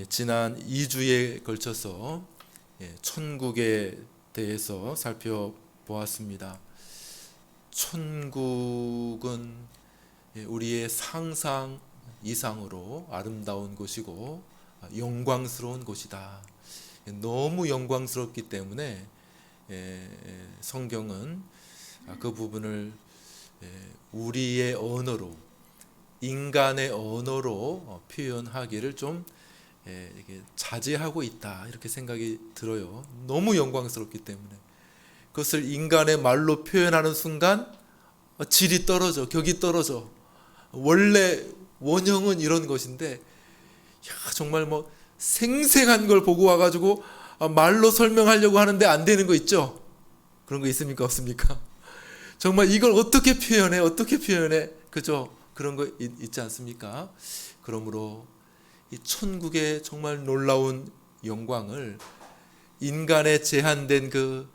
지난 2주에 걸쳐서 천국에 대해서 살펴보았습니다. 천국은 우리의 상상 이상으로 아름다운 곳이고 영광스러운 곳이다. 너무 영광스럽기 때문에 성경은 그 부분을 우리의 언어로, 인간의 언어로 표현하기를 좀 이렇게 자제하고 있다, 이렇게 생각이 들어요. 너무 영광스럽기 때문에 그것을 인간의 말로 표현하는 순간 질이 떨어져, 격이 떨어져. 원래 원형은 이런 것인데 정말 뭐 생생한 걸 보고 와가지고 말로 설명하려고 하는데 안 되는 거 있죠? 그런 거 있습니까, 없습니까? 정말 이걸 어떻게 표현해? 그죠? 그런 거 있지 않습니까? 그러므로 이 천국의 정말 놀라운 영광을 인간의 제한된 그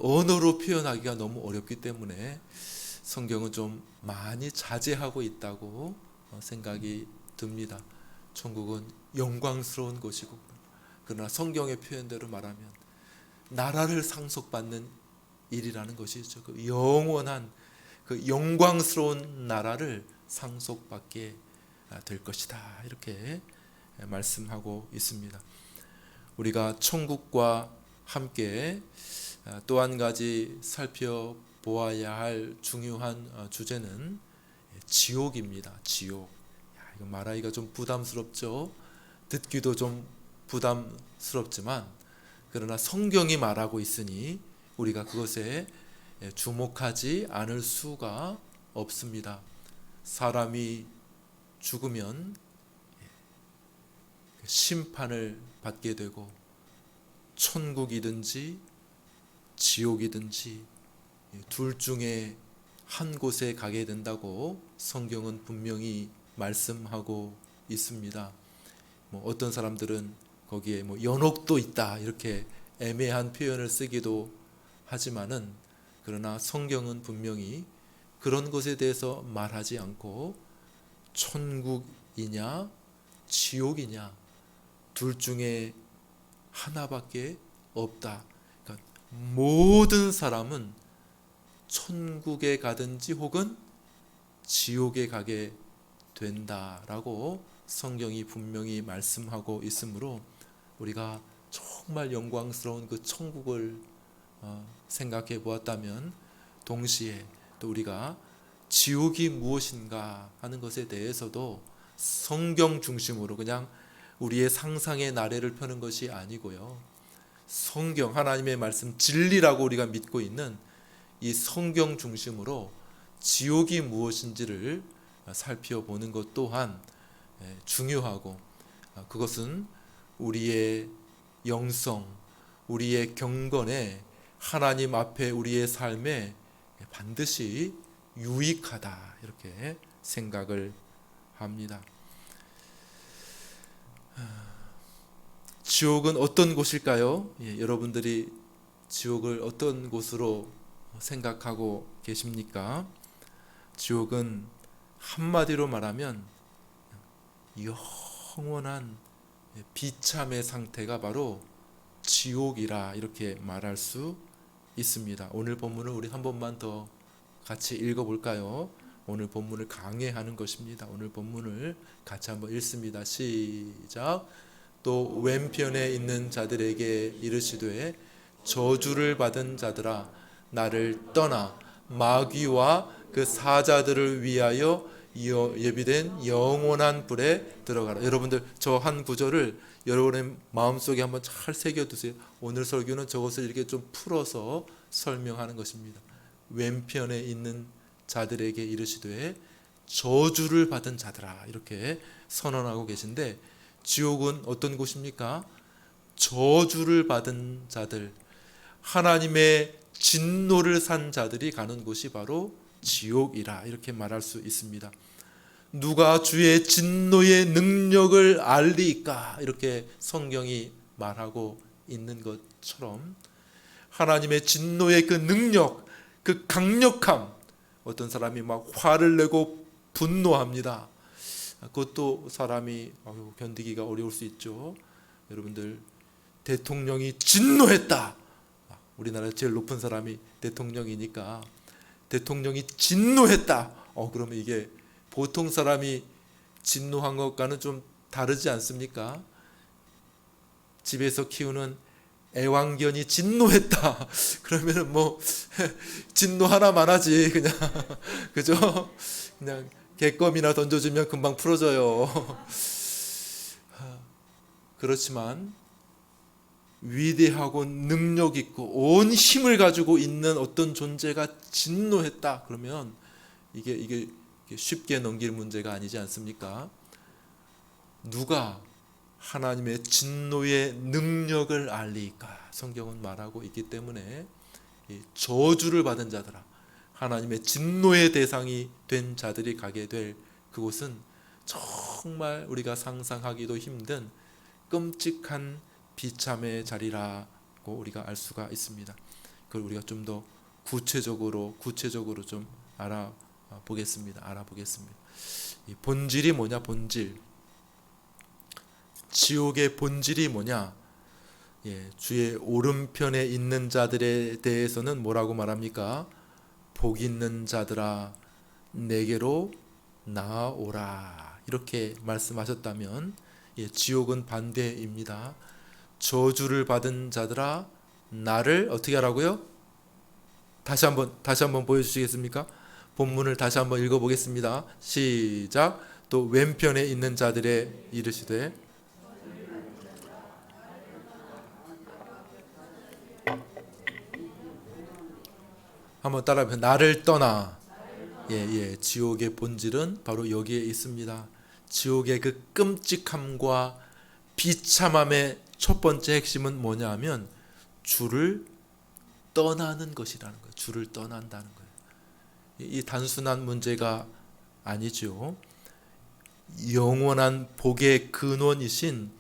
언어로 표현하기가 너무 어렵기 때문에 성경은 좀 많이 자제하고 있다고 생각이 듭니다. 천국은 영광스러운 곳이고, 그러나 성경의 표현대로 말하면 나라를 상속받는 일이라는 것이죠. 그 영원한 그 영광스러운 나라를 상속받게 될 것이다, 이렇게 말씀하고 있습니다. 우리가 천국과 함께 또 한 가지 살펴보아야 할 중요한 주제는 지옥입니다. 지옥. 이거 말하기가 좀 부담스럽죠. 듣기도 좀 부담스럽지만 그러나 성경이 말하고 있으니 우리가 그것에 주목하지 않을 수가 없습니다. 사람이 죽으면 심판을 받게 되고 천국이든지 지옥이든지 둘 중에 한 곳에 가게 된다고 성경은 분명히 말씀하고 있습니다. 어떤 사람들은 거기에 연옥도 있다, 이렇게 애매한 표현을 쓰기도 하지만은, 그러나 성경은 분명히 그런 것에 대해서 말하지 않고 천국이냐 지옥이냐 둘 중에 하나밖에 없다. 그러니까 모든 사람은 천국에 가든지 혹은 지옥에 가게 된다라고 성경이 분명히 말씀하고 있으므로 우리가 정말 영광스러운 그 천국을 생각해 보았다면 동시에 또 우리가 지옥이 무엇인가 하는 것에 대해서도 성경 중심으로 그냥 우리의 상상의 나래를 펴는 것이 아니고요, 성경 하나님의 말씀 진리라고 우리가 믿고 있는 이 성경 중심으로 지옥이 무엇인지를 살펴보는 것 또한 중요하고, 그것은 우리의 영성, 우리의 경건에 하나님 앞에 우리의 삶에 반드시 유익하다, 이렇게 생각을 합니다. 지옥은 어떤 곳일까요? 여러분들이 지옥을 어떤 곳으로 생각하고 계십니까? 지옥은 한마디로 말하면 영원한 비참의 상태가 바로 지옥이라, 이렇게 말할 수 있습니다. 오늘 본문을 우리 한 번만 더 같이 읽어볼까요? 오늘 본문을 강해하는 것입니다. 오늘 본문을 같이 한번 읽습니다. 시작. 또 왼편에 있는 자들에게 이르시되 저주를 받은 자들아, 나를 떠나 마귀와 그 사자들을 위하여 예비된 영원한 불에 들어가라. 여러분들 저 한 구절을 여러분의 마음속에 한번 잘 새겨두세요. 오늘 설교는 저것을 이렇게 좀 풀어서 설명하는 것입니다. 왼편에 있는 자들에게 이르시되 저주를 받은 자들아, 이렇게 선언하고 계신데, 지옥은 어떤 곳입니까? 저주를 받은 자들, 하나님의 진노를 산 자들이 가는 곳이 바로 지옥이라, 이렇게 말할 수 있습니다. 누가 주의 진노의 능력을 알리까, 이렇게 성경이 말하고 있는 것처럼 하나님의 진노의 그 능력, 그 강력함, 어떤 사람이 막 화를 내고 분노합니다. 그것도 사람이 견디기가 어려울 수 있죠. 여러분들, 대통령이 진노했다. 우리나라 제일 높은 사람이 대통령이니까 대통령이 진노했다. 그러면 이게 보통 사람이 진노한 것과는 좀 다르지 않습니까? 집에서 키우는 애완견이 진노했다. 그러면은 뭐 진노 하나만 하지 그냥 그죠? 그냥 개껌이나 던져주면 금방 풀어져요. 그렇지만 위대하고 능력 있고 온 힘을 가지고 있는 어떤 존재가 진노했다. 그러면 이게 쉽게 넘길 문제가 아니지 않습니까? 누가 하나님의 진노의 능력을 알리까? 성경은 말하고 있기 때문에 저주를 받은 자들아, 하나님의 진노의 대상이 된 자들이 가게 될 그곳은 정말 우리가 상상하기도 힘든 끔찍한 비참의 자리라고 우리가 알 수가 있습니다. 그걸 우리가 좀 더 구체적으로 좀 알아보겠습니다. 이 본질이 뭐냐? 본질. 지옥의 본질이 뭐냐? 주의 오른편에 있는 자들에 대해서는 뭐라고 말합니까? 복 있는 자들아, 내게로 나아오라. 이렇게 말씀하셨다면, 지옥은 반대입니다. 저주를 받은 자들아, 나를 어떻게 하라고요? 다시 한번 보여주시겠습니까? 본문을 다시 한번 읽어보겠습니다. 시작. 또 왼편에 있는 자들의 이르시되, 한번 따라해보세요. 나를 떠나. 지옥의 본질은 바로 여기에 있습니다. 지옥의 그 끔찍함과 비참함의 첫 번째 핵심은 뭐냐 하면 주를 떠나는 것이라는 거예요. 주를 떠난다는 거예요. 이 단순한 문제가 아니죠. 영원한 복의 근원이신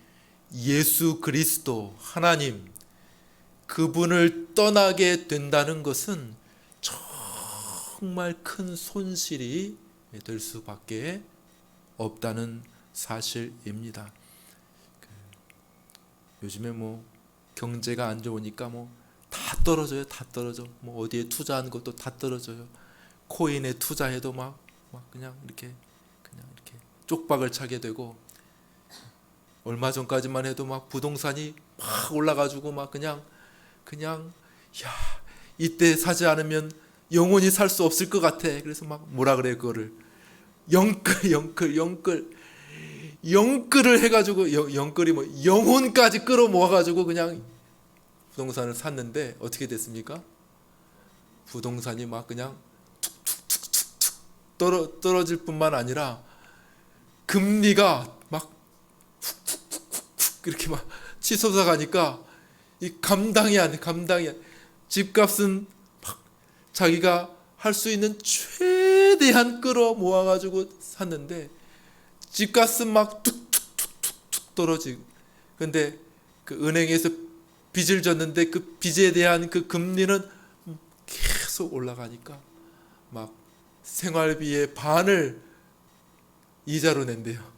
예수 그리스도 하나님, 그분을 떠나게 된다는 것은 정말 큰 손실이 될 수밖에 없다는 사실입니다. 요즘에 뭐 경제가 안 좋으니까 뭐 다 떨어져요. 다 떨어져. 뭐 어디에 투자한 것도 다 떨어져요. 코인에 투자해도 막 그냥 이렇게 쪽박을 차게 되고, 얼마 전까지만 해도 막 부동산이 막 올라가지고 막 그냥 야, 이때 사지 않으면 영원히 살 수 없을 것 같아. 그래서 막 뭐라 그래, 그거를 영끌을 해가지고, 영끌이 뭐 영혼까지 끌어모아가지고 그냥 부동산을 샀는데 어떻게 됐습니까? 부동산이 막 그냥 툭툭툭툭 떨어질 뿐만 아니라 금리가 막 훅훅훅훅 이렇게 막 치솟아 가니까 이 감당이 안 돼. 집값은 막 자기가 할 수 있는 최대한 끌어모아 가지고 샀는데 집값은 막 툭툭툭툭 떨어지고, 근데 그 은행에서 빚을 졌는데 그 빚에 대한 그 금리는 계속 올라가니까 막 생활비의 반을 이자로 낸대요.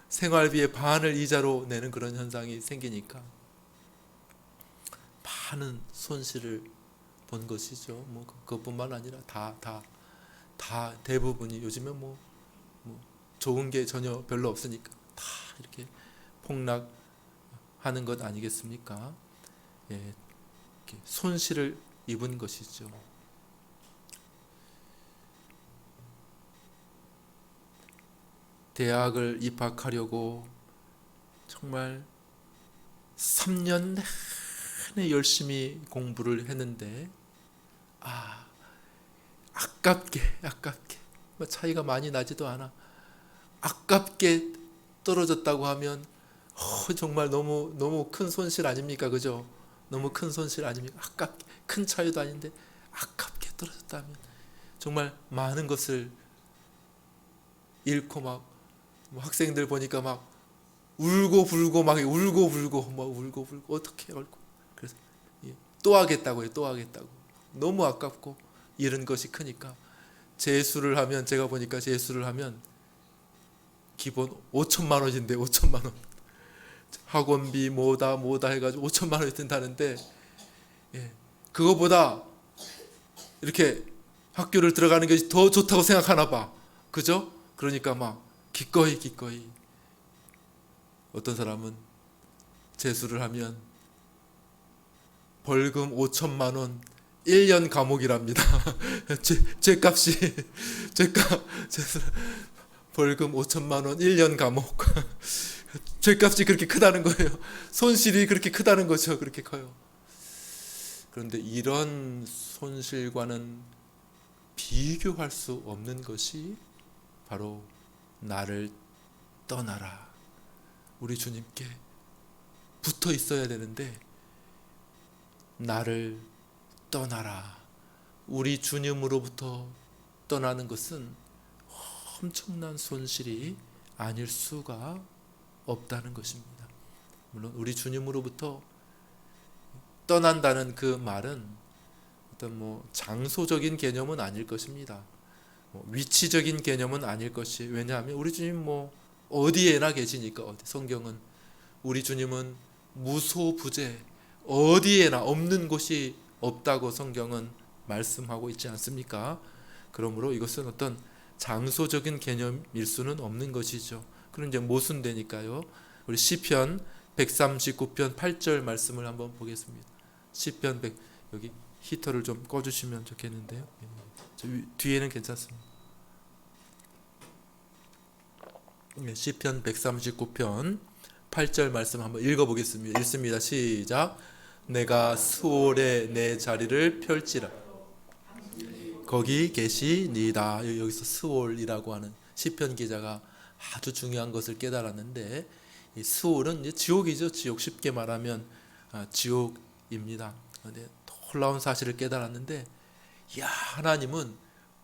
생활비의 반을 이자로 내는 그런 현상이 생기니까 많은 손실을 본 것이죠. 뭐 그것뿐만 아니라 다 대부분이 요즘에 뭐 좋은 게 전혀 별로 없으니까 다 이렇게 폭락하는 것 아니겠습니까? 이렇게 손실을 입은 것이죠. 대학을 입학하려고 정말 3년 내내 열심히 공부를 했는데 아깝게 뭐 차이가 많이 나지도 않아. 아깝게 떨어졌다고 하면 정말 너무 큰 손실 아닙니까? 그죠? 너무 큰 손실 아닙니까? 아깝게, 큰 차이도 아닌데 아깝게 떨어졌다면 정말 많은 것을 잃고 막 학생들 보니까 막 울고 불고 어떻게 옳고, 그래서 또 하겠다고요. 너무 아깝고 잃은 것이 크니까 제가 보니까 재수를 하면 기본 5천만 원인데 5천만 원 학원비 뭐다 해가지고 5천만 원이 든다는데, 그거보다 이렇게 학교를 들어가는 것이 더 좋다고 생각하나 봐. 그죠? 그러니까 막 기꺼이 어떤 사람은 재수를 하면 벌금 5천만 원 1년 감옥이랍니다. 죄값이 벌금 5천만 원 1년 감옥. 죄값이 그렇게 크다는 거예요. 손실이 그렇게 크다는 거죠. 그렇게 커요. 그런데 이런 손실과는 비교할 수 없는 것이 바로 나를 떠나라. 우리 주님께 붙어 있어야 되는데 나를 떠나라. 우리 주님으로부터 떠나는 것은 엄청난 손실이 아닐 수가 없다는 것입니다. 물론 우리 주님으로부터 떠난다는 그 말은 어떤 장소적인 개념은 아닐 것입니다. 위치적인 개념은 아닐 것이, 왜냐하면 우리 주님 어디에나 계시니까. 성경은 우리 주님은 무소부재, 어디에나, 없는 곳이 없다고 성경은 말씀하고 있지 않습니까? 그러므로 이것은 어떤 장소적인 개념일 수는 없는 것이죠. 그럼 이제 모순되니까요. 우리 시편 139편 8절 말씀을 한번 보겠습니다. 시편 100, 여기 히터를 좀 꺼주시면 좋겠는데요. 뒤에는 괜찮습니다. 시편 139편 8절 말씀 한번 읽어보겠습니다. 읽습니다. 시작. 내가 수월에 내 자리를 펼치라 거기 계시니이다. 여기서 수월이라고 하는 시편 기자가 아주 중요한 것을 깨달았는데, 이 수월은 이제 지옥이죠. 지옥, 쉽게 말하면 지옥입니다. 근데 놀라운 사실을 깨달았는데, 하나님은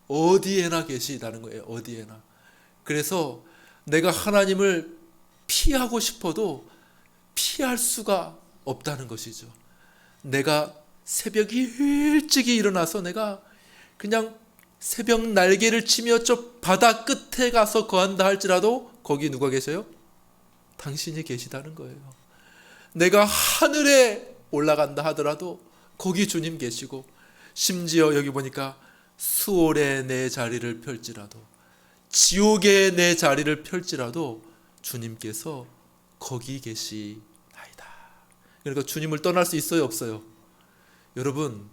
어디에나 계시다는 거예요. 어디에나. 그래서 내가 하나님을 피하고 싶어도 피할 수가 없다는 것이죠. 내가 새벽 일찍이 일어나서 내가 그냥 새벽 날개를 치며 저 바다 끝에 가서 거한다 할지라도 거기 누가 계세요? 당신이 계시다는 거예요. 내가 하늘에 올라간다 하더라도 거기 주님 계시고, 심지어 여기 보니까 수월에 내 자리를 펼지라도, 지옥에 내 자리를 펼지라도 주님께서 거기 계시나이다. 그러니까 주님을 떠날 수 있어요, 없어요? 여러분,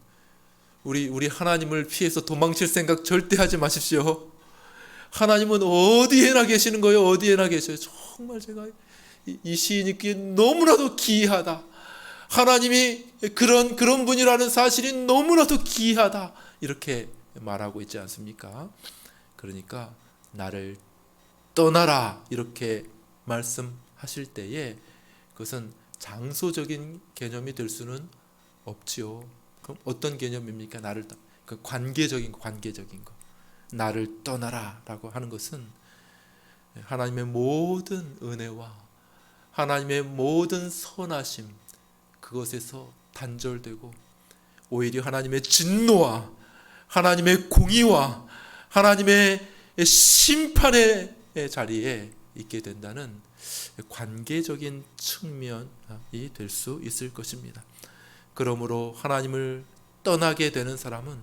우리 하나님을 피해서 도망칠 생각 절대 하지 마십시오. 하나님은 어디에나 계시는 거예요. 어디에나 계셔요. 정말 제가 이 시인이 너무나도 기이하다. 하나님이 그런 분이라는 사실이 너무나도 기이하다. 이렇게 말하고 있지 않습니까? 그러니까 나를 떠나라 이렇게 말씀하실 때에 그것은 장소적인 개념이 될 수는 없지요. 그럼 어떤 개념입니까? 관계적인 거. 나를 떠나라라고 하는 것은 하나님의 모든 은혜와 하나님의 모든 선하심, 그것에서 단절되고 오히려 하나님의 진노와 하나님의 공의와 하나님의 심판의 자리에 있게 된다는 관계적인 측면이 될 수 있을 것입니다. 그러므로 하나님을 떠나게 되는 사람은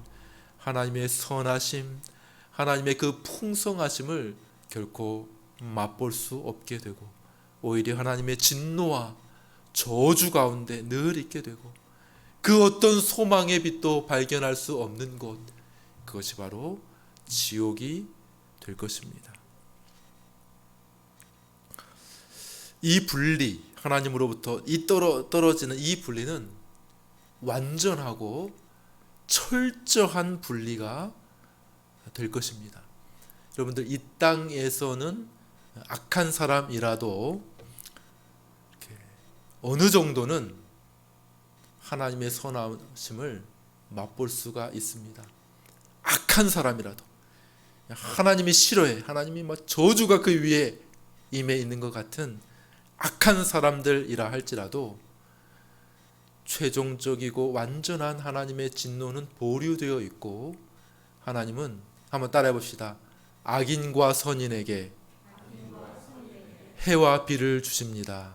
하나님의 선하심, 하나님의 그 풍성하심을 결코 맛볼 수 없게 되고, 오히려 하나님의 진노와 저주 가운데 늘 있게 되고, 그 어떤 소망의 빛도 발견할 수 없는 곳, 그것이 바로 지옥이 될 것입니다. 이 분리, 하나님으로부터 떨어지는 이 분리는 완전하고 철저한 분리가 될 것입니다. 여러분들, 이 땅에서는 악한 사람이라도 이렇게 어느 정도는 하나님의 선하심을 맛볼 수가 있습니다. 악한 사람이라도 하나님이 싫어해, 하나님이 저주가 그 위에 임해 있는 것 같은 악한 사람들이라 할지라도 최종적이고 완전한 하나님의 진노는 보류되어 있고, 하나님은 한번 따라해 봅시다. 악인과 선인에게 해와 비를 주십니다.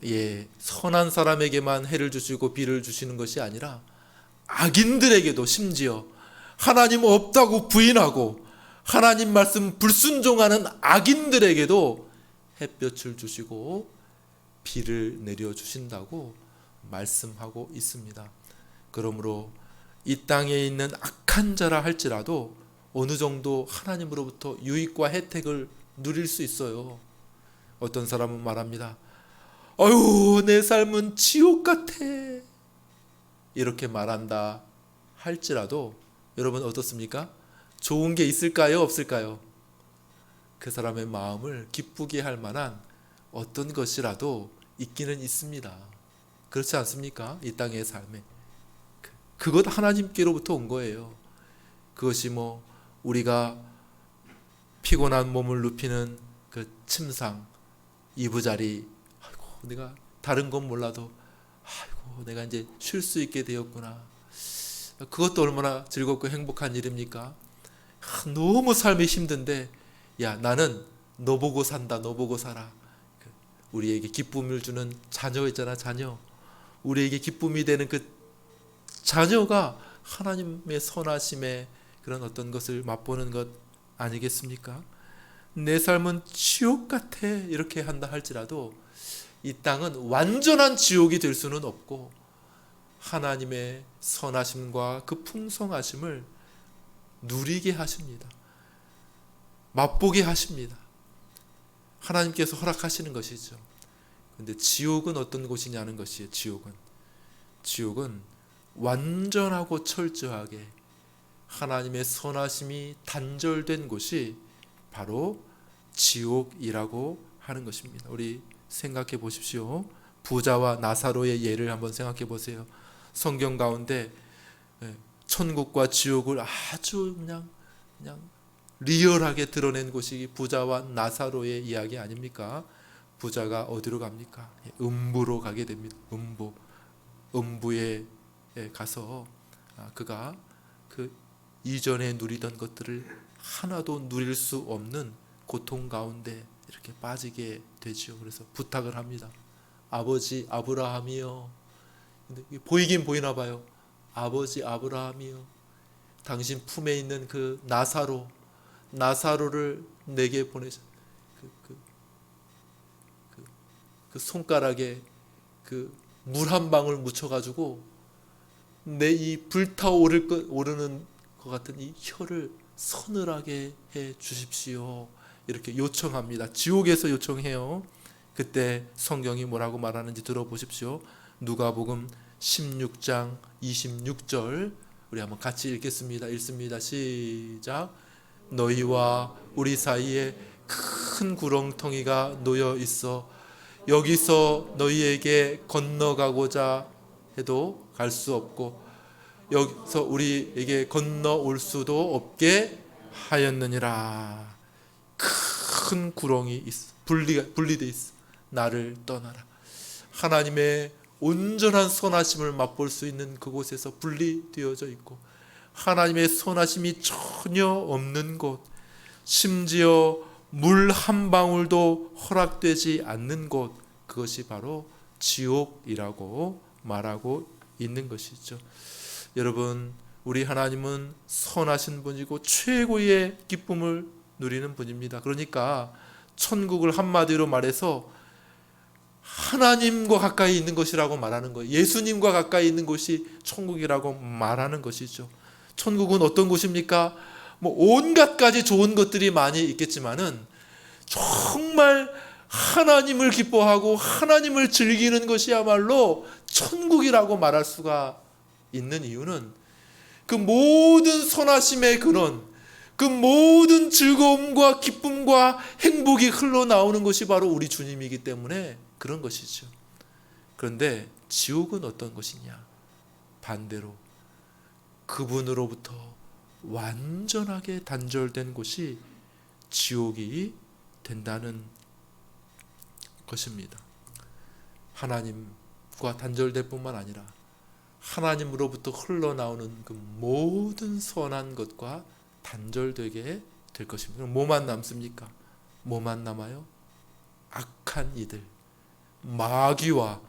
예, 선한 사람에게만 해를 주시고 비를 주시는 것이 아니라 악인들에게도, 심지어 하나님 없다고 부인하고 하나님 말씀 불순종하는 악인들에게도 햇볕을 주시고 비를 내려주신다고 말씀하고 있습니다. 그러므로 이 땅에 있는 악한 자라 할지라도 어느 정도 하나님으로부터 유익과 혜택을 누릴 수 있어요. 어떤 사람은 말합니다. 아유, 내 삶은 지옥 같아, 이렇게 말한다 할지라도 여러분 어떻습니까? 좋은 게 있을까요? 없을까요? 그 사람의 마음을 기쁘게 할 만한 어떤 것이라도 있기는 있습니다. 그렇지 않습니까? 이 땅의 삶에 그것 하나님께로부터 온 거예요. 그것이 우리가 피곤한 몸을 눕히는 그 침상, 이부자리, 아이고 내가 다른 건 몰라도 아이고 내가 이제 쉴 수 있게 되었구나. 그것도 얼마나 즐겁고 행복한 일입니까? 너무 삶이 힘든데 야, 나는 너 보고 산다, 너 보고 살아. 우리에게 기쁨을 주는 자녀 있잖아, 자녀. 우리에게 기쁨이 되는 그 자녀가 하나님의 선하심의 그런 어떤 것을 맛보는 것 아니겠습니까? 내 삶은 지옥 같아, 이렇게 한다 할지라도 이 땅은 완전한 지옥이 될 수는 없고 하나님의 선하심과 그 풍성하심을 누리게 하십니다. 맛보게 하십니다. 하나님께서 허락하시는 것이죠. 그런데 지옥은 어떤 곳이냐는 것이에요. 지옥은 완전하고 철저하게 하나님의 선하심이 단절된 곳이 바로 지옥이라고 하는 것입니다. 우리 생각해 보십시오. 부자와 나사로의 예를 한번 생각해 보세요. 성경 가운데 천국과 지옥을 아주 그냥 리얼하게 드러낸 곳이 부자와 나사로의 이야기 아닙니까? 부자가 어디로 갑니까? 음부로 가게 됩니다. 음부에 가서 그가 그 이전에 누리던 것들을 하나도 누릴 수 없는 고통 가운데 이렇게 빠지게 되죠. 그래서 부탁을 합니다. 아버지 아브라함이요. 근데 보이긴 보이나 봐요. 아버지 아브라함이요. 당신 품에 있는 그 나사로를 내게 보내셔. 그 손가락에 그 물 한 방울 묻혀가지고 내 이 불타오르는 것 같은 이 혀를 서늘하게 해 주십시오. 이렇게 요청합니다. 지옥에서 요청해요. 그때 성경이 뭐라고 말하는지 들어보십시오. 누가복음 16장 26절 우리 한번 같이 읽겠습니다. 읽습니다. 시작. 너희와 우리 사이에 큰 구렁텅이가 놓여 있어 여기서 너희에게 건너가고자 해도 갈 수 없고 여기서 우리에게 건너올 수도 없게 하였느니라. 큰 구렁이 있어. 분리돼 있어. 나를 떠나라. 하나님의 온전한 선하심을 맛볼 수 있는 그곳에서 분리되어져 있고 하나님의 선하심이 전혀 없는 곳, 심지어 물 한 방울도 허락되지 않는 곳, 그것이 바로 지옥이라고 말하고 있는 것이죠. 여러분, 우리 하나님은 선하신 분이고 최고의 기쁨을 누리는 분입니다. 그러니까 천국을 한마디로 말해서 하나님과 가까이 있는 것이라고 말하는 거예요. 예수님과 가까이 있는 곳이 천국이라고 말하는 것이죠. 천국은 어떤 곳입니까? 온갖 가지 좋은 것들이 많이 있겠지만은 정말 하나님을 기뻐하고 하나님을 즐기는 것이야말로 천국이라고 말할 수가 있는 이유는 그 모든 선하심의 근원, 그 모든 즐거움과 기쁨과 행복이 흘러나오는 것이 바로 우리 주님이기 때문에 그런 것이죠. 그런데 지옥은 어떤 것이냐? 반대로 그분으로부터 완전하게 단절된 곳이 지옥이 된다는 것입니다. 하나님과 단절될 뿐만 아니라 하나님으로부터 흘러나오는 그 모든 선한 것과 단절되게 될 것입니다. 뭐만 남습니까? 뭐만 남아요? 악한 이들, 마귀와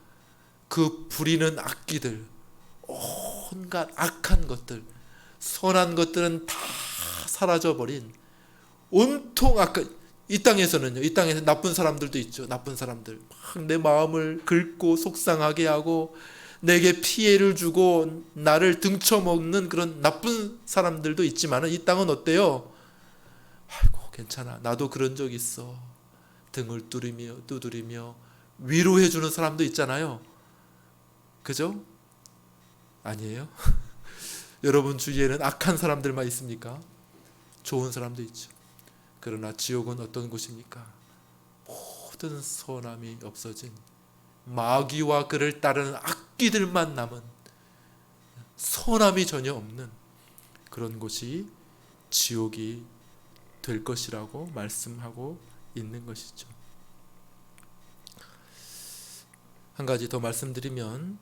그 부리는 악기들, 온갖 악한 것들, 선한 것들은 다 사라져버린 온통 악한, 이 땅에서는요, 이 땅에서 나쁜 사람들도 있죠. 나쁜 사람들 막 내 마음을 긁고 속상하게 하고 내게 피해를 주고 나를 등쳐먹는 그런 나쁜 사람들도 있지만, 이 땅은 어때요? 아이고 괜찮아, 나도 그런 적 있어. 등을 두드리며 위로해 주는 사람도 있잖아요. 그죠? 아니에요? 여러분 주위에는 악한 사람들만 있습니까? 좋은 사람도 있죠. 그러나 지옥은 어떤 곳입니까? 모든 선함이 없어진, 마귀와 그를 따르는 악기들만 남은, 선함이 전혀 없는 그런 곳이 지옥이 될 것이라고 말씀하고 있는 것이죠. 한 가지 더 말씀드리면,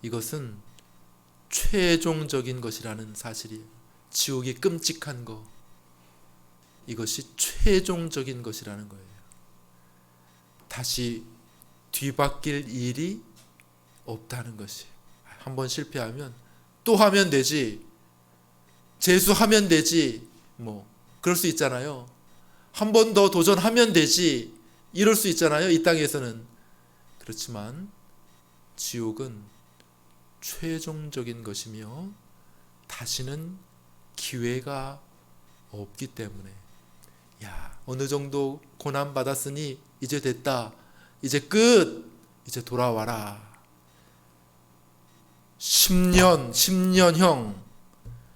이것은 최종적인 것이라는 사실이에요. 지옥이 끔찍한 거, 이것이 최종적인 것이라는 거예요. 다시 뒤바뀔 일이 없다는 것이. 한번 실패하면 또 하면 되지, 재수하면 되지, 뭐 그럴 수 있잖아요. 한 번 더 도전하면 되지, 이럴 수 있잖아요, 이 땅에서는. 그렇지만 지옥은 최종적인 것이며 다시는 기회가 없기 때문에, 야, 어느 정도 고난 받았으니 이제 됐다, 이제 끝, 이제 돌아와라. 10년형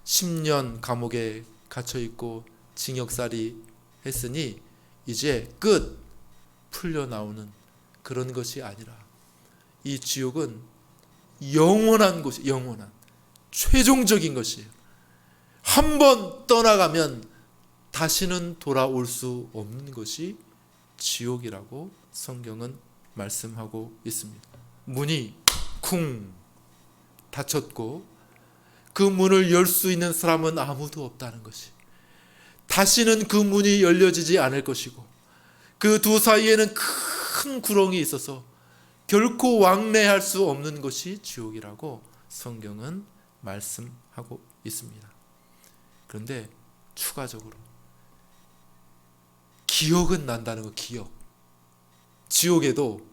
10년 감옥에 갇혀있고 징역살이 했으니 이제 끝, 풀려 나오는 그런 것이 아니라, 이 지옥은 영원한 곳이, 영원한 최종적인 것이에요. 한 번 떠나가면 다시는 돌아올 수 없는 것이 지옥이라고 성경은 말씀하고 있습니다. 문이 쿵 닫혔고 그 문을 열 수 있는 사람은 아무도 없다는 것이, 다시는 그 문이 열려지지 않을 것이고, 그 두 사이에는 큰 구렁이 있어서 결코 왕래할 수 없는 것이 지옥이라고 성경은 말씀하고 있습니다. 그런데 추가적으로 기억은 난다는 거, 기억. 지옥에도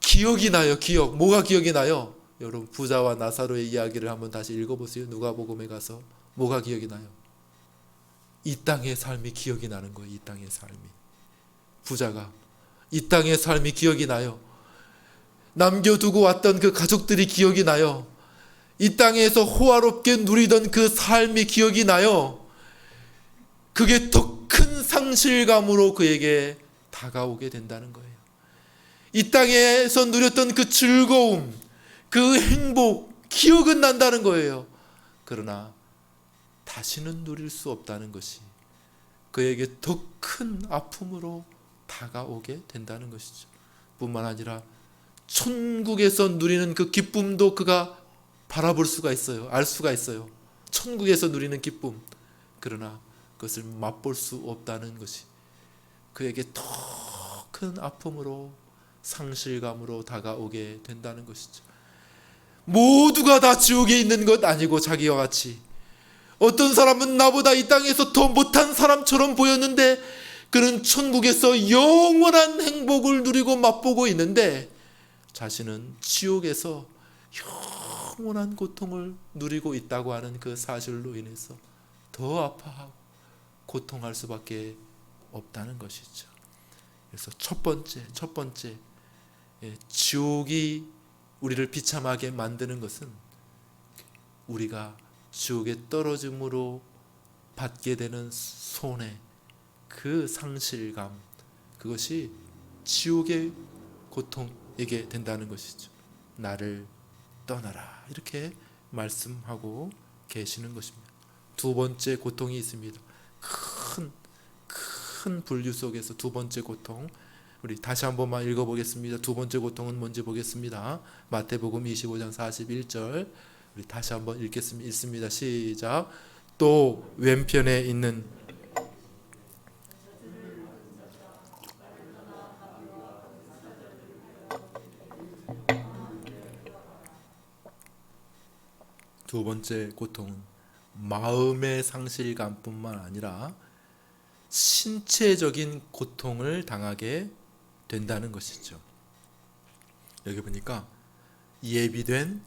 기억이 나요, 기억. 뭐가 기억이 나요? 여러분, 부자와 나사로의 이야기를 한번 다시 읽어보세요. 누가복음에 가서 뭐가 기억이 나요? 이 땅의 삶이 기억이 나는 거예요. 이 땅의 삶이. 부자가 이 땅의 삶이 기억이 나요. 남겨두고 왔던 그 가족들이 기억이 나요. 이 땅에서 호화롭게 누리던 그 삶이 기억이 나요. 그게 더 큰 상실감으로 그에게 다가오게 된다는 거예요. 이 땅에서 누렸던 그 즐거움, 그 행복, 기억은 난다는 거예요. 그러나 다시는 누릴 수 없다는 것이 그에게 더 큰 아픔으로 다가오게 된다는 것이죠. 뿐만 아니라 천국에서 누리는 그 기쁨도 그가 바라볼 수가 있어요. 알 수가 있어요. 천국에서 누리는 기쁨. 그러나 그것을 맛볼 수 없다는 것이 그에게 더 큰 아픔으로, 상실감으로 다가오게 된다는 것이죠. 모두가 다 지옥에 있는 것 아니고, 자기와 같이 어떤 사람은 나보다 이 땅에서 더 못한 사람처럼 보였는데 그는 천국에서 영원한 행복을 누리고 맛보고 있는데, 자신은 지옥에서 영원한 고통을 누리고 있다고 하는 그 사실로 인해서 더 아파하고 고통할 수밖에 없다는 것이죠. 그래서 첫 번째 지옥이 우리를 비참하게 만드는 것은 우리가 지옥에 떨어짐으로 받게 되는 손해, 그 상실감, 그것이 지옥의 고통이게 된다는 것이죠. 나를 떠나라, 이렇게 말씀하고 계시는 것입니다. 두 번째 고통이 있습니다. 큰 분류 속에서 두 번째 고통, 우리 다시 한 번만 읽어보겠습니다. 두 번째 고통은 뭔지 보겠습니다. 마태복음 25장 41절, 우리 다시 한번 읽습니다. 시작. 또 왼편에 있는 두 번째 고통은 마음의 상실감뿐만 아니라 신체적인 고통을 당하게 된다는 것이죠. 여기 보니까 예비된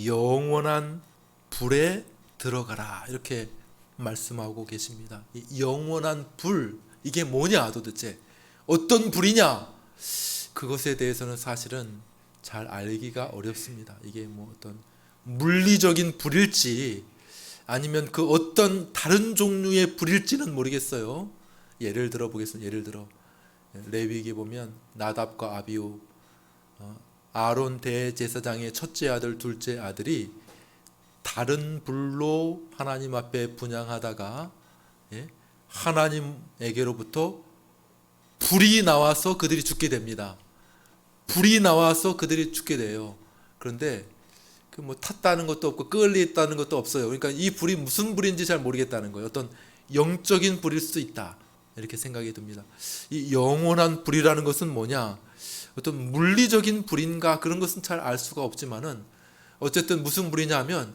영원한 불에 들어가라 이렇게 말씀하고 계십니다. 이 영원한 불, 이게 뭐냐 도대체 어떤 불이냐, 그것에 대해서는 사실은 잘 알기가 어렵습니다. 이게 뭐 어떤 물리적인 불일지 아니면 그 어떤 다른 종류의 불일지는 모르겠어요. 예를 들어 보겠습니다. 예를 들어 레위기에 보면 나답과 아비후, 아론 대제사장의 첫째 아들 둘째 아들이 다른 불로 하나님 앞에 분향하다가 하나님에게로부터 불이 나와서 그들이 죽게 됩니다. 불이 나와서 그들이 죽게 돼요. 그런데 그 뭐 탔다는 것도 없고 끌리있다는 것도 없어요. 그러니까 이 불이 무슨 불인지 잘 모르겠다는 거예요. 어떤 영적인 불일 수도 있다 이렇게 생각이 듭니다. 이 영원한 불이라는 것은 뭐냐, 어떤 물리적인 불인가 그런 것은 잘 알 수가 없지만은 어쨌든 무슨 불이냐 하면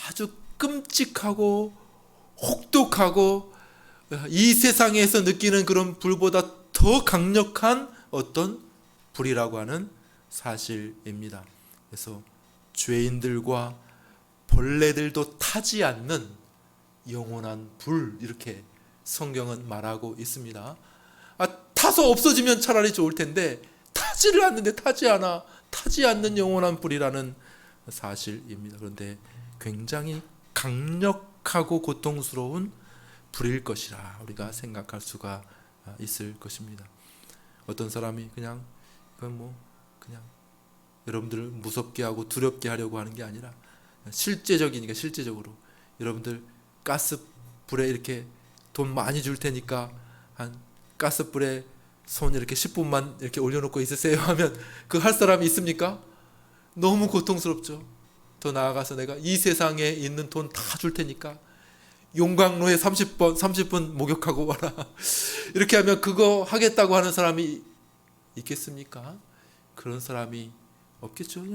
아주 끔찍하고 혹독하고 이 세상에서 느끼는 그런 불보다 더 강력한 어떤 불이라고 하는 사실입니다. 그래서 죄인들과 벌레들도 타지 않는 영원한 불, 이렇게 성경은 말하고 있습니다. 타서 없어지면 차라리 좋을 텐데 타지를 않는데 타지 않는 영원한 불이라는 사실입니다. 그런데 굉장히 강력하고 고통스러운 불일 것이라 우리가 생각할 수가 있을 것입니다. 어떤 사람이 그냥 여러분들을 무섭게 하고 두렵게 하려고 하는 게 아니라 실제적으로 여러분들 가스불에 이렇게 돈 많이 줄 테니까 한 가스불에 손 이렇게 10분만 이렇게 올려놓고 있으세요 하면 그 할 사람이 있습니까? 너무 고통스럽죠. 더 나아가서 내가 이 세상에 있는 돈 다 줄 테니까 용광로에 30분 목욕하고 와라 이렇게 하면 그거 하겠다고 하는 사람이 있겠습니까? 그런 사람이 없겠죠.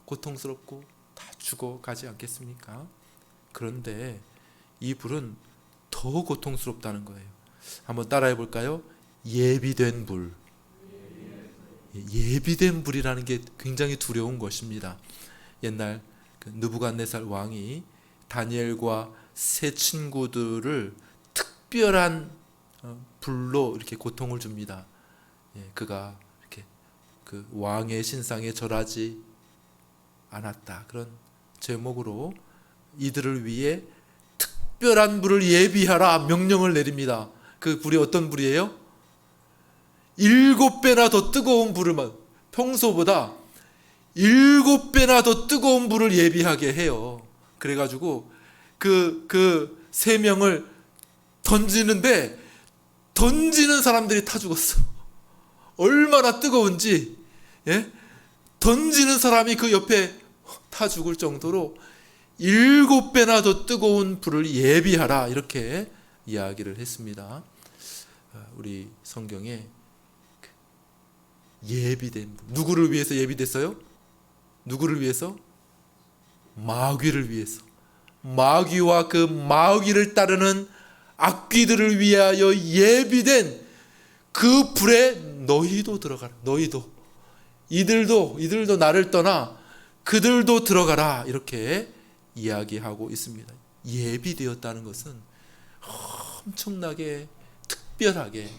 고통스럽고 다 죽어가지 않겠습니까? 그런데 이 불은 더 고통스럽다는 거예요. 한번 따라해 볼까요? 예비된 불. 예비된 불이라는 게 굉장히 두려운 것입니다. 옛날 느부갓네살 왕이 다니엘과 세 친구들을 특별한 불로 이렇게 고통을 줍니다. 그가 이렇게 그 왕의 신상에 절하지 않았다, 그런 제목으로 이들을 위해 특별한 불을 예비하라 명령을 내립니다. 그 불이 어떤 불이에요? 7배나 더 뜨거운 불을, 평소보다 7배나 더 뜨거운 불을 예비하게 해요. 그래가지고 그 3명을 던지는데 던지는 사람들이 타 죽었어. 얼마나 뜨거운지, 던지는 사람이 그 옆에 타 죽을 정도로 7배나 더 뜨거운 불을 예비하라 이렇게 이야기를 했습니다. 우리 성경에 예비된 불, 누구를 위해서 예비됐어요? 누구를 위해서? 마귀를 위해서. 마귀와 그 마귀를 따르는 악귀들을 위하여 예비된 그 불에 너희도 들어가라. 너희도, 이들도 나를 떠나 그들도 들어가라 이렇게 이야기하고 있습니다. 예비되었다는 것은 엄청나게 특별하게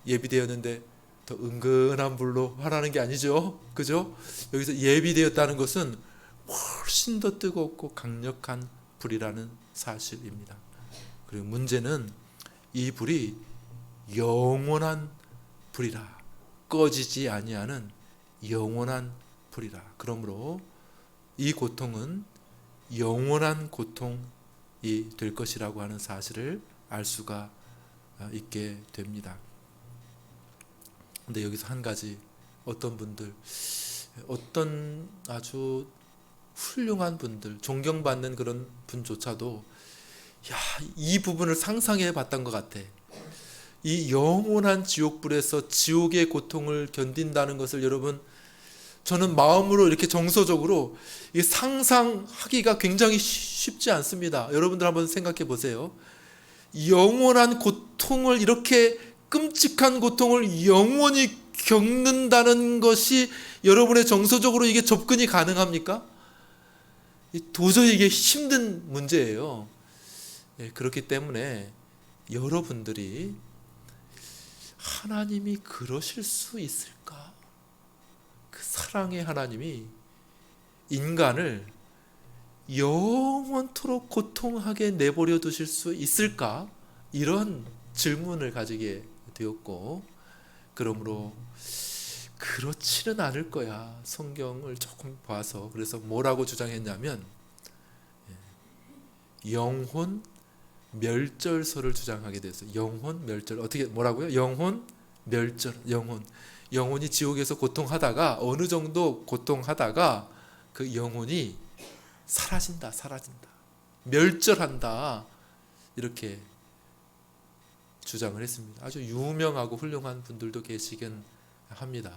예비되었는데 더 은근한 불로 하라는 게 아니죠. 그죠? 여기서 예비되었다는 것은 훨씬 더 뜨겁고 강력한 불이라는 사실입니다. 그리고 문제는 이 불이 영원한 불이라, 꺼지지 아니하는 영원한 불이라. 그러므로 이 고통은 영원한 고통이 될 것이라고 하는 사실을 알 수가 있게 됩니다. 근데 여기서 한 가지, 어떤 분들, 어떤 아주 훌륭한 분들, 존경받는 그런 분조차도 이 부분을 상상해 봤던 것 같아. 이 영원한 지옥불에서 지옥의 고통을 견딘다는 것을 여러분 저는 마음으로 이렇게 정서적으로 이게 상상하기가 굉장히 쉽지 않습니다. 여러분들 한번 생각해 보세요. 영원한 고통을, 이렇게 끔찍한 고통을 영원히 겪는다는 것이 여러분의 정서적으로 이게 접근이 가능합니까? 도저히 이게 힘든 문제예요. 그렇기 때문에 여러분들이 하나님이 그러실 수 있을까? 그 사랑의 하나님이 인간을 영원토록 고통하게 내버려 두실 수 있을까? 이런 질문을 가지게 되었고, 그러므로 그렇지는 않을 거야. 성경을 조금 봐서. 그래서 뭐라고 주장했냐면 영혼 멸절설을 주장하게 됐어요. 영혼 멸절. 어떻게 뭐라고요? 영혼 멸절. 영혼이 지옥에서 고통하다가 어느 정도 고통하다가 그 영혼이 사라진다. 멸절한다. 이렇게 주장을 했습니다. 아주 유명하고 훌륭한 분들도 계시긴 합니다.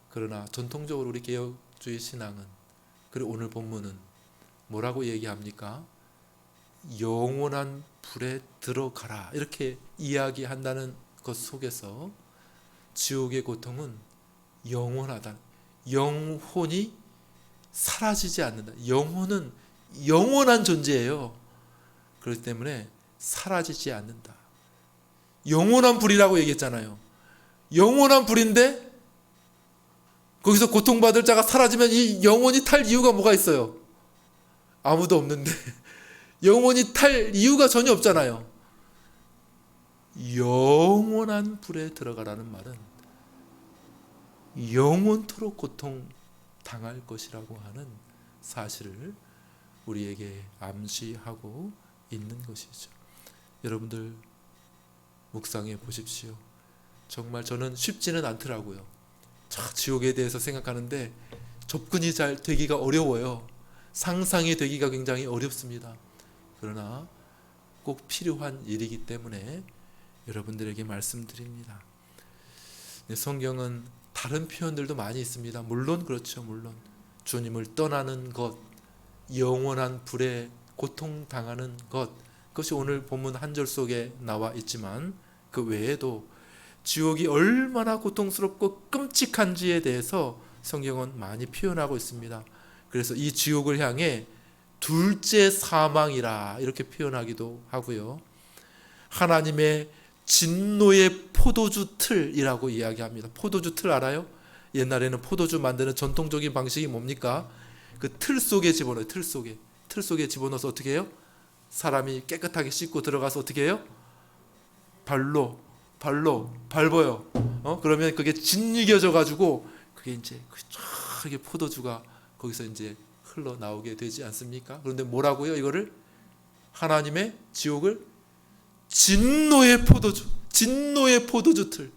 그러나 전통적으로 우리 개혁주의 신앙은, 그리고 오늘 본문은 뭐라고 얘기합니까? 영원한 불에 들어가라, 이렇게 이야기한다는 것 속에서 지옥의 고통은 영원하다. 영혼이 사라지지 않는다. 영혼은 영원한 존재예요. 그렇기 때문에 사라지지 않는다. 영원한 불이라고 얘기했잖아요. 영원한 불인데 거기서 고통받을 자가 사라지면 이 영혼이 탈 이유가 뭐가 있어요? 아무도 없는데 영혼이 탈 이유가 전혀 없잖아요. 영원한 불에 들어가라는 말은 영원토록 고통 당할 것이라고 하는 사실을 우리에게 암시하고 있는 것이죠. 여러분들 묵상해 보십시오. 정말 저는 쉽지는 않더라고요. 지옥에 대해서 생각하는데 접근이 잘 되기가 어려워요. 상상이 되기가 굉장히 어렵습니다. 그러나 꼭 필요한 일이기 때문에 여러분들에게 말씀드립니다. 성경은 다른 표현들도 많이 있습니다. 물론 그렇죠. 물론 주님을 떠나는 것, 영원한 불에 고통당하는 것, 그것이 오늘 본문 한 절 속에 나와 있지만 그 외에도 지옥이 얼마나 고통스럽고 끔찍한지에 대해서 성경은 많이 표현하고 있습니다. 그래서 이 지옥을 향해 둘째 사망이라 이렇게 표현하기도 하고요. 하나님의 진노의 포도주 틀이라고 이야기합니다. 포도주 틀 알아요? 옛날에는 포도주 만드는 전통적인 방식이 뭡니까? 그 틀 속에 집어넣어요. 틀 속에 집어넣어서 어떻게 해요? 사람이 깨끗하게 씻고 들어가서 어떻게 해요? 발로 밟아요. 그러면 그게 짓이겨져 가지고 그게 이제 이게 포도주가 거기서 이제 흘러 나오게 되지 않습니까? 그런데 뭐라고요? 이거를 하나님의 지옥을 진노의 포도주 틀.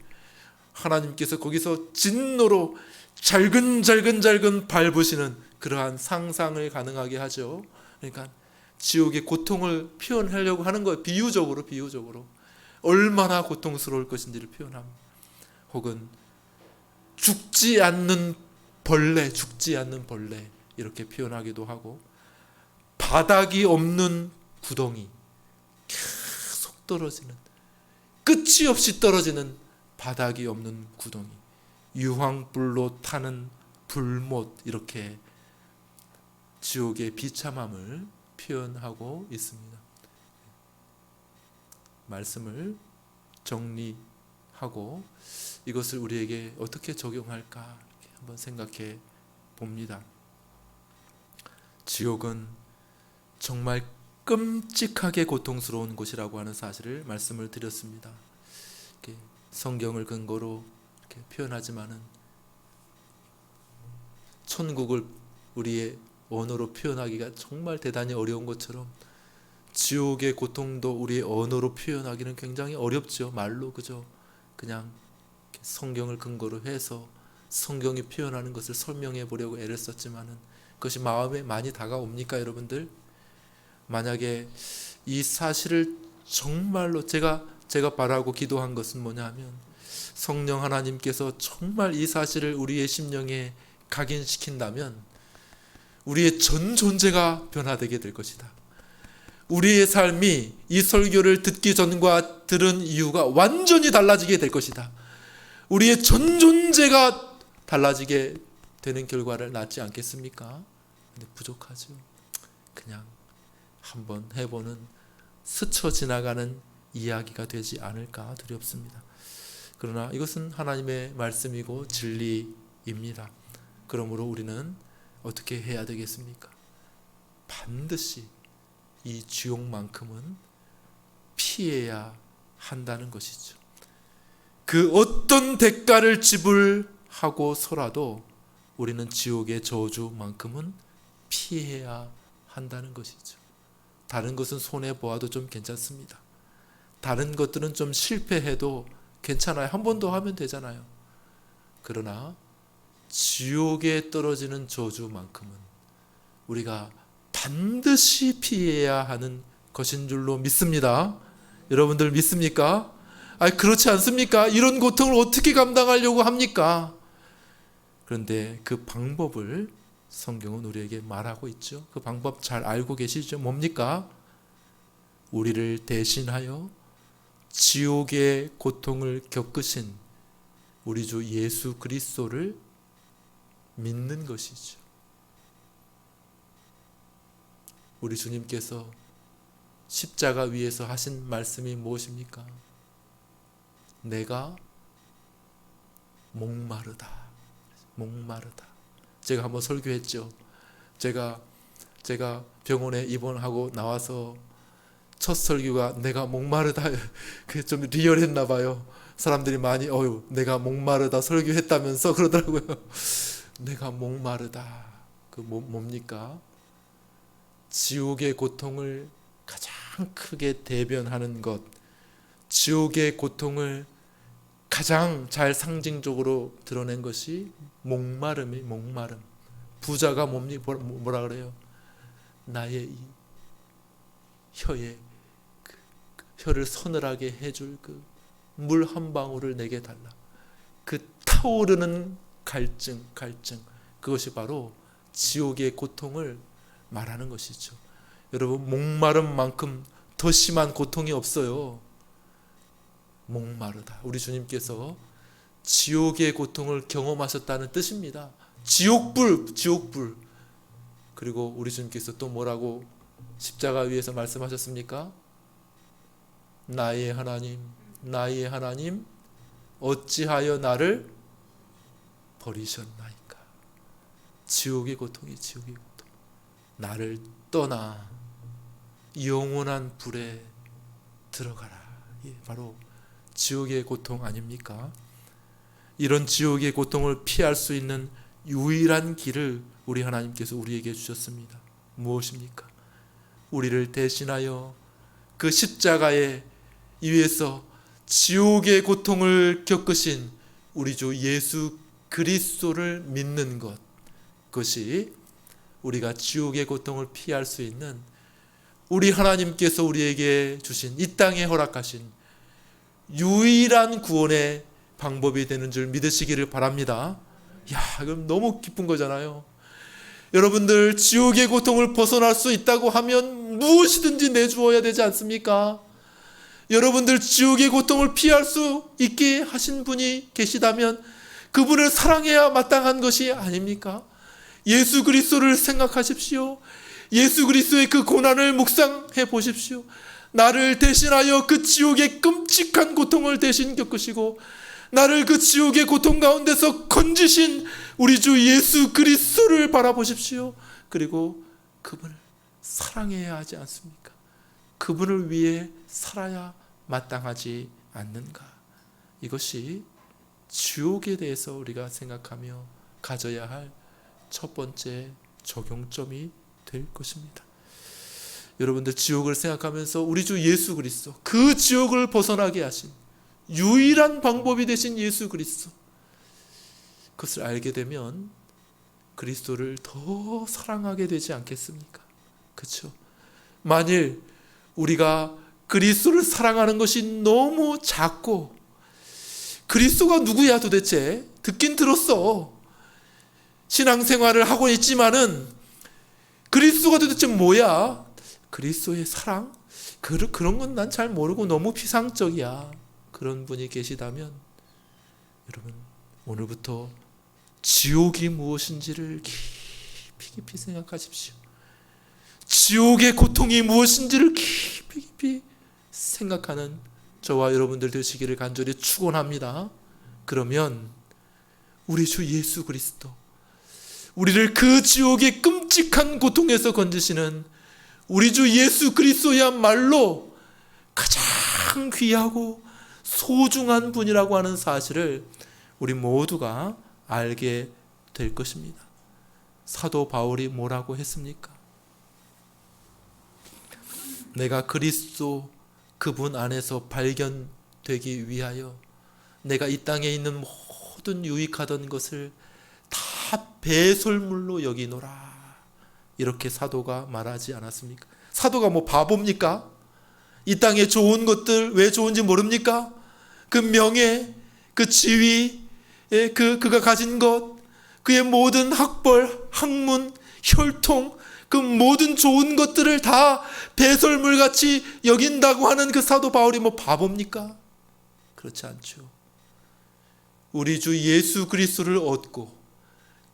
하나님께서 거기서 진노로 잘근 밟으시는 그러한 상상을 가능하게 하죠. 그러니까 지옥의 고통을 표현하려고 하는 거예요. 비유적으로 얼마나 고통스러울 것인지를 표현합니다. 혹은 죽지 않는 벌레 이렇게 표현하기도 하고, 바닥이 없는 구덩이, 계속 떨어지는, 끝이 없이 떨어지는 바닥이 없는 구덩이, 유황불로 타는 불못, 이렇게 지옥의 비참함을 표현하고 있습니다. 말씀을 정리하고 이것을 우리에게 어떻게 적용할까 한번 생각해 봅니다. 지옥은 정말 끔찍하게 고통스러운 곳이라고 하는 사실을 말씀을 드렸습니다. 성경을 근거로 이렇게 표현하지만은 천국을 우리의 언어로 표현하기가 정말 대단히 어려운 것처럼 지옥의 고통도 우리의 언어로 표현하기는 굉장히 어렵죠. 말로 그죠? 그냥 성경을 근거로 해서 성경이 표현하는 것을 설명해 보려고 애를 썼지만은 그것이 마음에 많이 다가옵니까, 여러분들? 만약에 이 사실을 정말로 제가 바라고 기도한 것은 뭐냐 하면 성령 하나님께서 정말 이 사실을 우리의 심령에 각인시킨다면 우리의 전 존재가 변화되게 될 것이다. 우리의 삶이 이 설교를 듣기 전과 들은 이유가 완전히 달라지게 될 것이다. 우리의 전 존재가 달라지게 되는 결과를 낳지 않겠습니까? 근데 부족하죠. 그냥 한번 해보는 스쳐 지나가는 이야기가 되지 않을까 두렵습니다. 그러나 이것은 하나님의 말씀이고 진리입니다. 그러므로 우리는 어떻게 해야 되겠습니까? 반드시 이 지옥만큼은 피해야 한다는 것이죠. 그 어떤 대가를 지불하고서라도 우리는 지옥의 저주만큼은 피해야 한다는 것이죠. 다른 것은 손해보아도 좀 괜찮습니다. 다른 것들은 좀 실패해도 괜찮아요. 한 번 더 하면 되잖아요. 그러나 지옥에 떨어지는 저주만큼은 우리가 반드시 피해야 하는 것인 줄로 믿습니다. 여러분들 믿습니까? 그렇지 않습니까? 이런 고통을 어떻게 감당하려고 합니까? 그런데 그 방법을 성경은 우리에게 말하고 있죠. 그 방법 잘 알고 계시죠? 뭡니까? 우리를 대신하여 지옥의 고통을 겪으신 우리 주 예수 그리스도를 믿는 것이죠. 우리 주님께서 십자가 위에서 하신 말씀이 무엇입니까? 내가 목마르다. 제가 한번 설교했죠. 제가 병원에 입원하고 나와서 첫 설교가 내가 목마르다. 그게 좀 리얼했나 봐요. 사람들이 많이 내가 목마르다 설교했다면서 그러더라고요. 내가 목마르다. 그 뭡니까? 지옥의 고통을 가장 크게 대변하는 것, 지옥의 고통을 가장 잘 상징적으로 드러낸 것이 목마름. 부자가 뭐라 그래요? 나의 이 혀를 서늘하게 해줄 그 물 한 방울을 내게 달라. 그 타오르는 갈증, 그것이 바로 지옥의 고통을 말하는 것이죠. 여러분, 목마름만큼 더 심한 고통이 없어요. 목마르다. 우리 주님께서 지옥의 고통을 경험하셨다는 뜻입니다. 지옥불. 그리고 우리 주님께서 또 뭐라고 십자가 위에서 말씀하셨습니까? 나의 하나님, 어찌하여 나를 버리셨나이까. 지옥의 고통. 나를 떠나 영원한 불에 들어가라. 바로 지옥의 고통 아닙니까? 이런 지옥의 고통을 피할 수 있는 유일한 길을 우리 하나님께서 우리에게 주셨습니다. 무엇입니까? 우리를 대신하여 그 십자가의 위에서 지옥의 고통을 겪으신 우리 주 예수 그리스도를 믿는 것, 그것이 우리가 지옥의 고통을 피할 수 있는 우리 하나님께서 우리에게 주신 이 땅에 허락하신 유일한 구원의 방법이 되는 줄 믿으시기를 바랍니다. 그럼 너무 기쁜 거잖아요. 여러분들, 지옥의 고통을 벗어날 수 있다고 하면 무엇이든지 내주어야 되지 않습니까? 여러분들, 지옥의 고통을 피할 수 있게 하신 분이 계시다면 그분을 사랑해야 마땅한 것이 아닙니까? 예수 그리스도를 생각하십시오. 예수 그리스도의 그 고난을 묵상해 보십시오. 나를 대신하여 그 지옥의 끔찍한 고통을 대신 겪으시고 나를 그 지옥의 고통 가운데서 건지신 우리 주 예수 그리스도를 바라보십시오. 그리고 그분을 사랑해야 하지 않습니까? 그분을 위해 살아야 마땅하지 않는가? 이것이 지옥에 대해서 우리가 생각하며 가져야 할 첫 번째 적용점이 될 것입니다. 여러분들, 지옥을 생각하면서 우리 주 예수 그리스도, 그 지옥을 벗어나게 하신 유일한 방법이 되신 예수 그리스도, 그것을 알게 되면 그리스도를 더 사랑하게 되지 않겠습니까? 그렇죠? 만일 우리가 그리스도를 사랑하는 것이 너무 작고, 그리스도가 누구야 도대체? 듣긴 들었어. 신앙생활을 하고 있지만은 그리스도가 도대체 뭐야? 그리스도의 사랑? 그런 건 난 잘 모르고 너무 피상적이야. 그런 분이 계시다면 여러분, 오늘부터 지옥이 무엇인지를 깊이 생각하십시오. 지옥의 고통이 무엇인지를 깊이 생각하는 저와 여러분들 되시기를 간절히 축원합니다. 그러면 우리 주 예수 그리스도, 우리를 그 지옥의 끔찍한 고통에서 건지시는 우리 주 예수 그리스도야말로 가장 귀하고 소중한 분이라고 하는 사실을 우리 모두가 알게 될 것입니다. 사도 바울이 뭐라고 했습니까? 내가 그리스도 그분 안에서 발견되기 위하여 내가 이 땅에 있는 모든 유익하던 것을 다 배설물로 여기노라, 이렇게 사도가 말하지 않았습니까? 사도가 뭐 바보입니까? 이 땅에 좋은 것들 왜 좋은지 모릅니까? 그 명예, 그 지위, 그가 가진 것, 그의 모든 학벌, 학문, 혈통, 그 모든 좋은 것들을 다 배설물같이 여긴다고 하는 그 사도 바울이 뭐 바보입니까? 그렇지 않죠. 우리 주 예수 그리스도를 얻고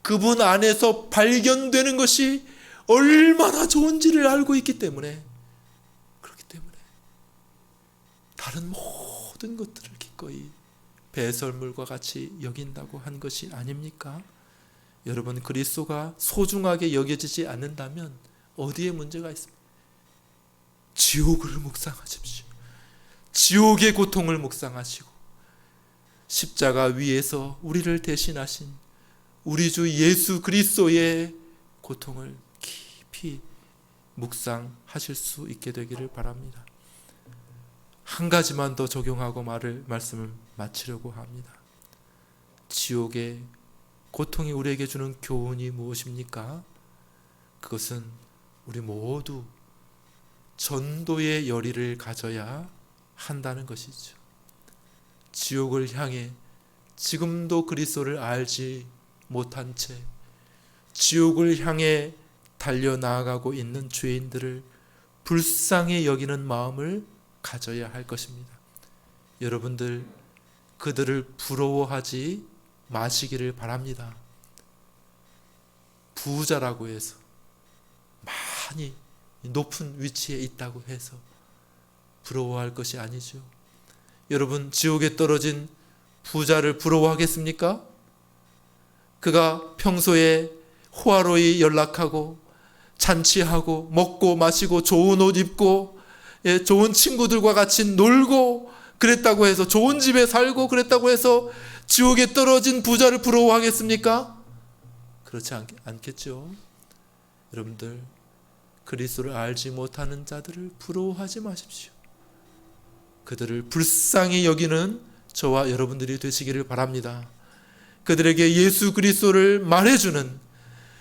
그분 안에서 발견되는 것이 얼마나 좋은지를 알고 있기 때문에, 그렇기 때문에 다른 모든 것들을 기꺼이 배설물과 같이 여긴다고 한 것이 아닙니까? 여러분, 그리스도가 소중하게 여겨지지 않는다면 어디에 문제가 있습니까? 지옥을 묵상하십시오. 지옥의 고통을 묵상하시고 십자가 위에서 우리를 대신하신 우리 주 예수 그리스도의 고통을 깊이 묵상하실 수 있게 되기를 바랍니다. 한 가지만 더 적용하고 말씀을 마치려고 합니다. 지옥의 고통이 우리에게 주는 교훈이 무엇입니까? 그것은 우리 모두 전도의 열의를 가져야 한다는 것이죠. 지옥을 향해 지금도 그리스도를 알지 못한 채 지옥을 향해 달려나아가고 있는 죄인들을 불쌍히 여기는 마음을 가져야 할 것입니다. 여러분들, 그들을 부러워하지 마시기를 바랍니다. 부자라고 해서, 많이 높은 위치에 있다고 해서 부러워할 것이 아니죠. 여러분, 지옥에 떨어진 부자를 부러워하겠습니까? 그가 평소에 호화로이 연락하고 잔치하고 먹고 마시고 좋은 옷 입고 좋은 친구들과 같이 놀고 그랬다고 해서, 좋은 집에 살고 그랬다고 해서 지옥에 떨어진 부자를 부러워하겠습니까? 그렇지 않겠죠. 여러분들, 그리스도를 알지 못하는 자들을 부러워하지 마십시오. 그들을 불쌍히 여기는 저와 여러분들이 되시기를 바랍니다. 그들에게 예수 그리스도를 말해주는,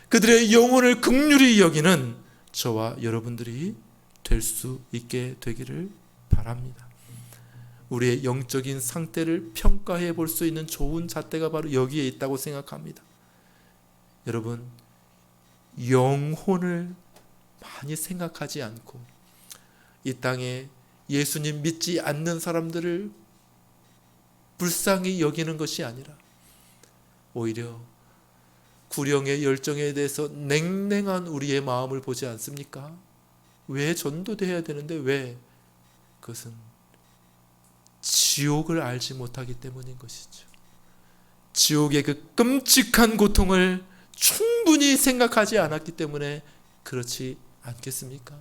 그들의 영혼을 긍휼히 여기는 저와 여러분들이 될 수 있게 되기를 바랍니다. 우리의 영적인 상태를 평가해 볼 수 있는 좋은 잣대가 바로 여기에 있다고 생각합니다. 여러분, 영혼을 많이 생각하지 않고 이 땅에 예수님 믿지 않는 사람들을 불쌍히 여기는 것이 아니라 오히려 구령의 열정에 대해서 냉랭한 우리의 마음을 보지 않습니까? 왜 전도돼야 되는데 왜? 그것은 지옥을 알지 못하기 때문인 것이죠. 지옥의 그 끔찍한 고통을 충분히 생각하지 않았기 때문에 그렇지 않겠습니까?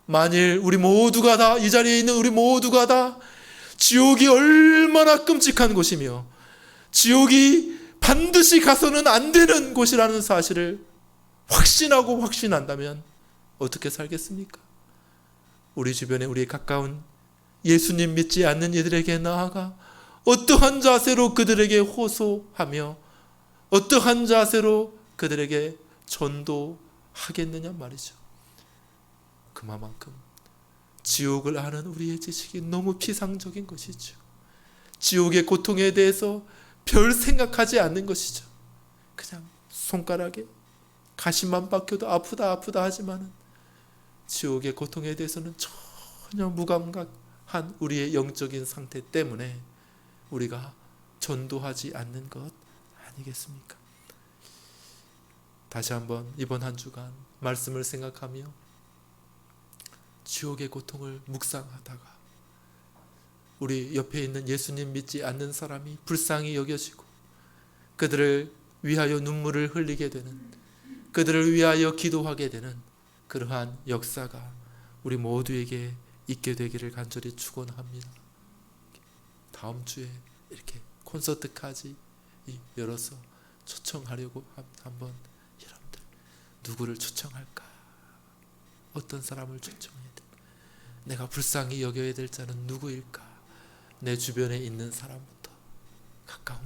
만일 우리 모두가 다, 이 자리에 있는 우리 모두가 다 지옥이 얼마나 끔찍한 곳이며 지옥이 반드시 가서는 안 되는 곳이라는 사실을 확신하고 확신한다면 어떻게 살겠습니까? 우리 주변에 우리 가까운 예수님 믿지 않는 이들에게 나아가 어떠한 자세로 그들에게 호소하며 어떠한 자세로 그들에게 전도하겠느냐 말이죠. 그만큼 지옥을 아는 우리의 지식이 너무 피상적인 것이죠. 지옥의 고통에 대해서 별 생각하지 않는 것이죠. 그냥 손가락에 가시만 박혀도 아프다 아프다 하지만은 지옥의 고통에 대해서는 전혀 무감각한 우리의 영적인 상태 때문에 우리가 전도하지 않는 것 아니겠습니까? 다시 한번 이번 한 주간 말씀을 생각하며 지옥의 고통을 묵상하다가 우리 옆에 있는 예수님 믿지 않는 사람이 불쌍히 여겨지고 그들을 위하여 눈물을 흘리게 되는, 그들을 위하여 기도하게 되는 그러한 역사가 우리 모두에게 있게 되기를 간절히 축원합니다. 다음 주에 이렇게 콘서트까지 열어서 초청하려고 한번, 여러분들 누구를 초청할까? 어떤 사람을 초청해야 돼? 내가 불쌍히 여겨야 될 자는 누구일까? 내 주변에 있는 사람부터 가까운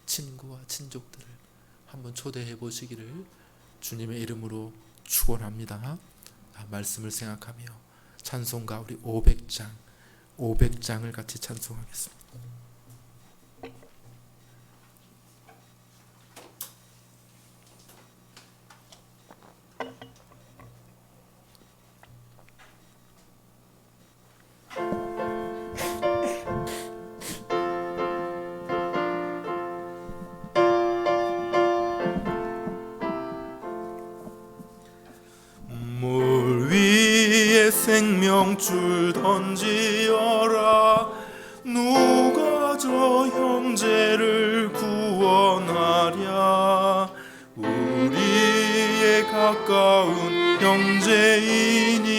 친구와 친족들을 한번 초대해 보시기를 주님의 이름으로 축원합니다. 말씀을 생각하며 찬송가 우리 500장을 같이 찬송하겠습니다. 생명줄 던지어라. 누가 저 형제를 구원하랴. 우리의 가까운 형제이니